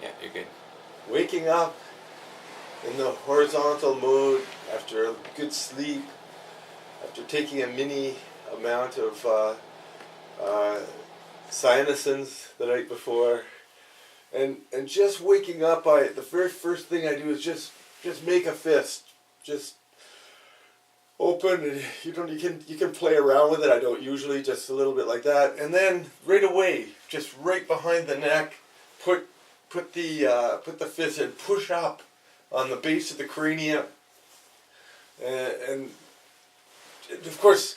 Yeah, you're good. Waking up in the horizontal mode after a good sleep, after taking a mini amount of uh, cyanosins the night before, and just waking up, the very first thing I do is just make a fist, just open, and you can play around with it. I don't usually, just a little bit like that, and then right away, just right behind the neck, put the fist and push up on the base of the cranium, and of course,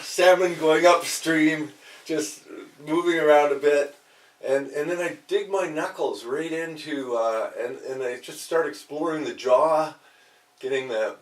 salmon going upstream, just moving around a bit, and then I dig my knuckles right into and I just start exploring the jaw, getting the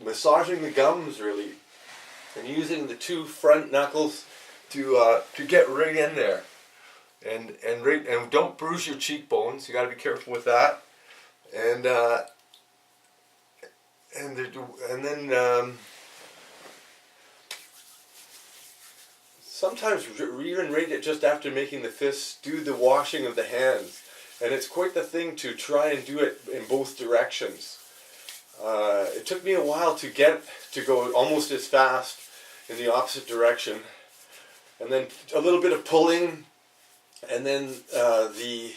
massaging the gums really, and using the two front knuckles to get right in there, and don't bruise your cheekbones. You got to be careful with that, and then. Sometimes even right just after making the fists, do the washing of the hands, and it's quite the thing to try and do it in both directions. It took me a while to get to go almost as fast in the opposite direction, and then a little bit of pulling, and then the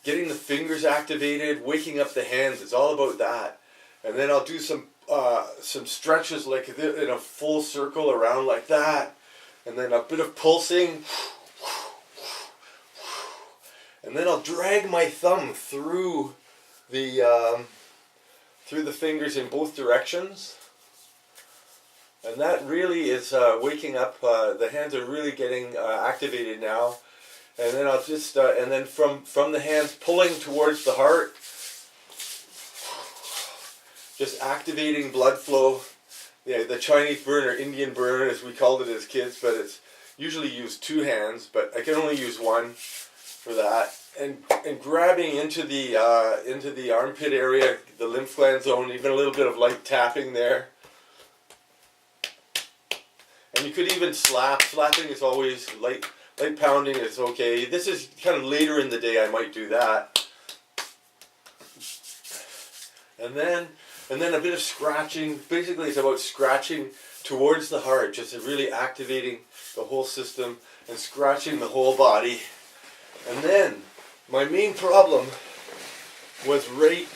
getting the fingers activated, waking up the hands. It's all about that, and then I'll do some stretches like in a full circle around like that. And then a bit of pulsing, and then I'll drag my thumb through the fingers in both directions, and that really is waking up. The hands are really getting activated now, and then I'll just and then from the hands pulling towards the heart, just activating blood flow. Yeah, the Chinese burn, or Indian burn as we called it as kids, but it's usually used two hands, but I can only use one for that. And grabbing into the armpit area, the lymph gland zone, even a little bit of light tapping there. And you could even slap. Slapping is always light pounding is okay. This is kind of later in the day I might do that. And then a bit of scratching. Basically, it's about scratching towards the heart, just really activating the whole system and scratching the whole body. And then, my main problem was right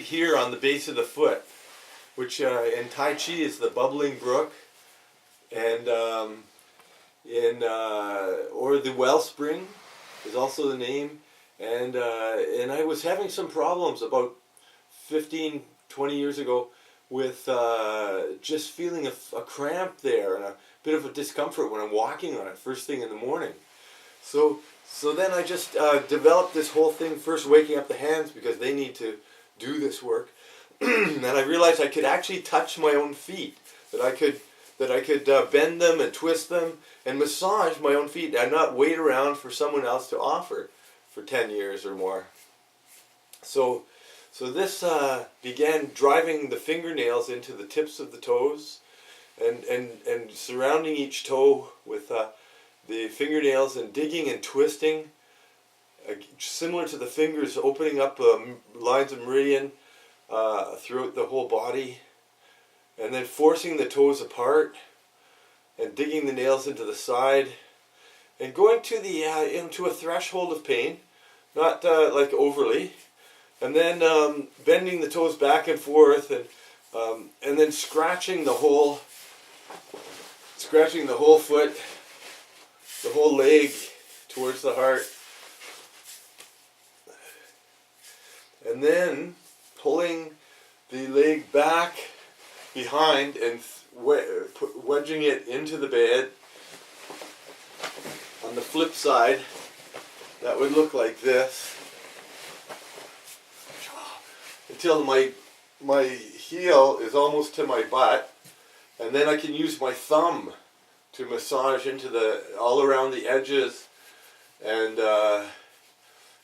here on the base of the foot, which in Tai Chi is the bubbling brook, and or the wellspring is also the name. And I was having some problems about 15, 20 years ago with just feeling a cramp there and a bit of a discomfort when I'm walking on it first thing in the morning. So then I just developed this whole thing, first waking up the hands because they need to do this work. And I realized I could actually touch my own feet, that I could bend them and twist them and massage my own feet and not wait around for someone else to offer for 10 years or more. So this began driving the fingernails into the tips of the toes, and surrounding each toe with the fingernails and digging and twisting, similar to the fingers opening up lines of meridian throughout the whole body, and then forcing the toes apart and digging the nails into the side, and going to the into a threshold of pain, not like overly, and then bending the toes back and forth, and then scratching the whole foot, the whole leg towards the heart, and then pulling the leg back behind and wedging it into the bed. On the flip side, that would look like this, until my heel is almost to my butt, and then I can use my thumb to massage into all around the edges and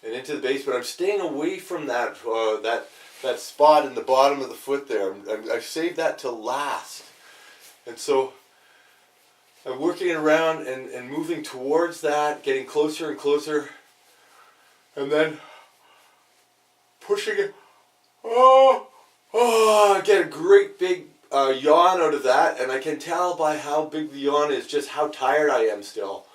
into the base. But I'm staying away from that spot in the bottom of the foot there. I saved that till last, and so I'm working around and moving towards that, getting closer and closer, and then pushing it. I get a great big yawn out of that, and I can tell by how big the yawn is just how tired I am still.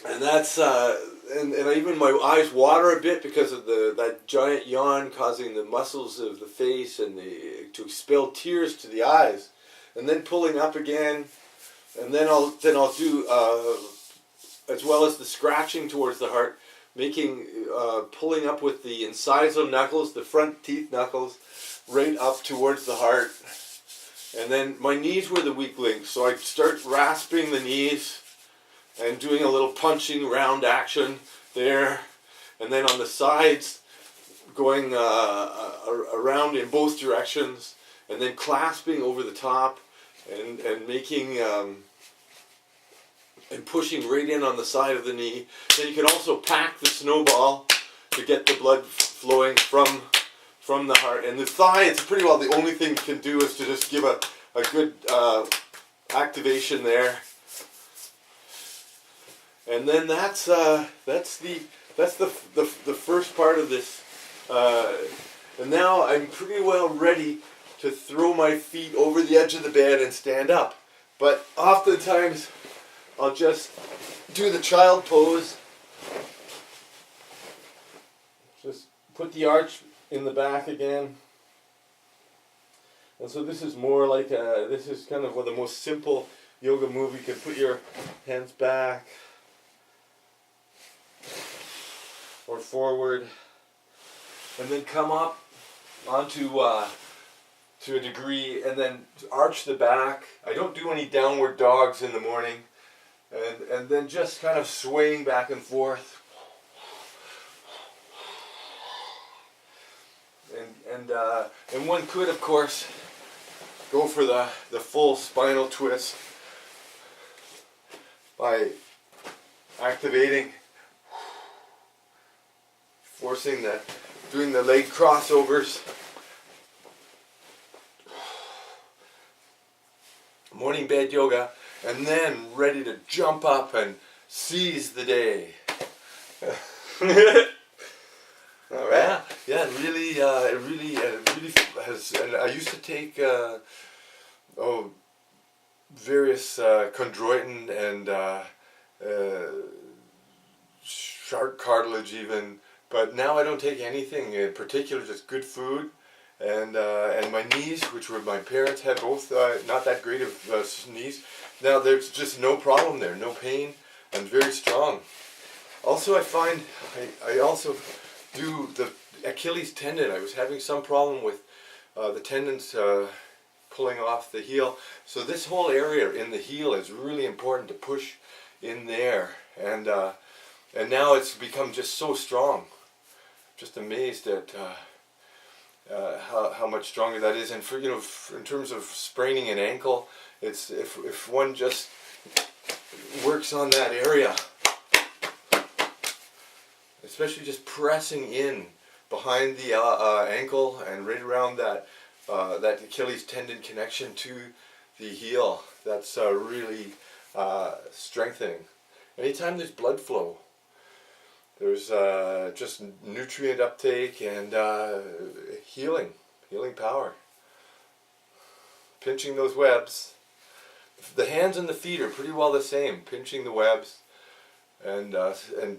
And that's and even my eyes water a bit because of that giant yawn causing the muscles of the face and to expel tears to the eyes, and then pulling up again, and then I'll do as well as the scratching towards the heart, making pulling up with the incisal knuckles, the front teeth knuckles, right up towards the heart. And then my knees were the weak links, so I start rasping the knees and doing a little punching round action there, and then on the sides going around in both directions, and then clasping over the top and making and pushing right in on the side of the knee. Then you can also pack the snowball to get the blood flowing from the heart. And the thigh, it's pretty well the only thing you can do is to just give a good activation there. And then that's the first part of this. And now I'm pretty well ready to throw my feet over the edge of the bed and stand up. But oftentimes I'll just do the child pose. Just put the arch in the back again. And so this is more like this is kind of one of the most simple yoga move. You can put your hands back or forward, and then come up onto to a degree, and then arch the back. I don't do any downward dogs in the morning, and then just kind of swaying back and forth. And one could, of course, go for the full spinal twist by activating, doing the leg crossovers. Morning bed yoga, and then ready to jump up and seize the day. All right. Yeah, it really has. And I used to take various chondroitin and shark cartilage even, but now I don't take anything in particular, just good food. And my knees, which were my parents had both not that great of knees. Now there's just no problem there, no pain. I'm very strong. Also, I find I also do the Achilles tendon. I was having some problem with the tendons pulling off the heel. So this whole area in the heel is really important to push in there. And now it's become just so strong. Just amazed at how much stronger that is. And for in terms of spraining an ankle, it's if one just works on that area, especially just pressing in behind the ankle and right around that Achilles tendon connection to the heel, that's really strengthening. Anytime there's blood flow, there's just nutrient uptake and healing power. Pinching those webs. The hands and the feet are pretty well the same. Pinching the webs and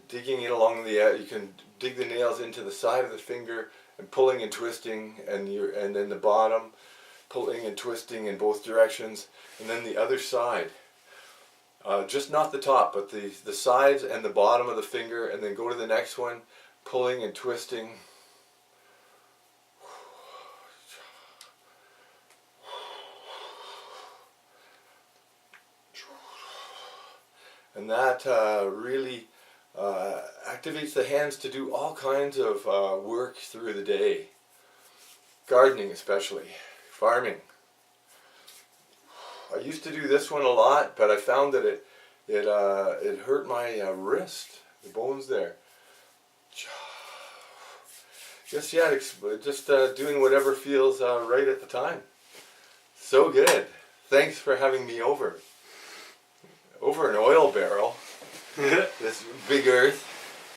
digging it along the edge. You can dig the nails into the side of the finger and pulling and twisting, and then the bottom, pulling and twisting in both directions, and then the other side. Just not the top, but the sides and the bottom of the finger, and then go to the next one, pulling and twisting. And that really activates the hands to do all kinds of work through the day. Gardening especially, farming. I used to do this one a lot, but I found that it hurt my wrist, the bones there. just doing whatever feels right at the time. So good. Thanks for having me over an oil barrel. This big earth.